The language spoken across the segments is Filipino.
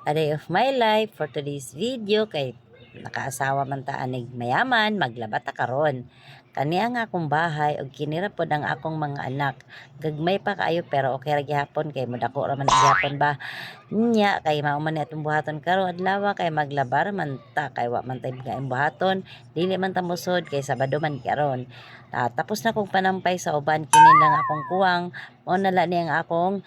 a day of my life for today's video kay nakaasawa man ta anig mayaman maglaba ta karon. Kani ang akong bahay ug kinira pod ang akong mga anak. Gagmay pa kaayo pero okay ra gyapon kay modako ra man gyapon ba. Nya kay mao man ni atong buhaton karon adlaw kay maglabar man ta kay wa man tay gaing buhaton dili man ta musod kay Sabado man karon. Tapos na kong panampay sa uban kini lang akong kuwang mao na la ni ang akong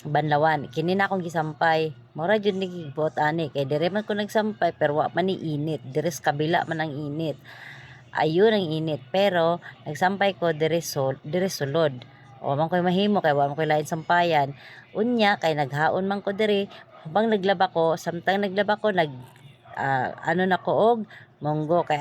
banlawan kini na akong gisampay mura jud ni gibot ani kay dire man ko nagsampay pero wa man ni init dire sa kabila man ang init ayun ang init pero nagsampay ko dire sulod o man koy mahimo kay wa man koy lain sampayan unya kay naghaon man ko dire habang naglaba ko samtang naglaba ko ano na ko og munggo kay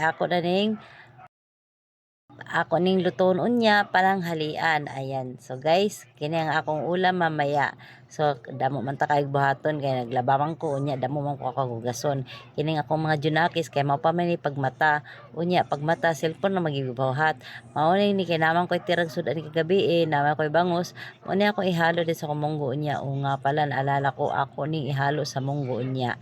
ako ning luton unya pananghalian ayan so guys kini ang akong ulam mamaya so damo man ta kay buhaton kay naglaba man ko unya damo man ko kagugason kini ang akong mga junakis kay mao pa man ni pagmata unya pagmata cellphone na magibuhat mao ni kay naman koy tirag sud ani kagabi naman koy bangus unya ako ihalo din sa munggo unya o nga pala naalala ko ako ning ihalo sa munggo unya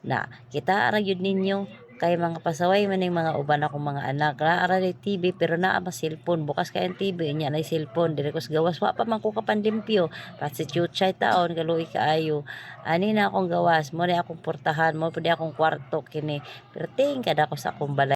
na kita ara gyud ninyo kay mga pasaway man ning mga uban akong mga anak ara di TV pero naa ba cellphone bukas kay ang TV nya na cellphone dire ko sa gawas wa pa man ko kapandimpyo kasi chuchay taon kaluoy kaayo ani na akong gawas mo ni akong portahan mo pud akong kwarto kini pero tingkad ako sa akong balay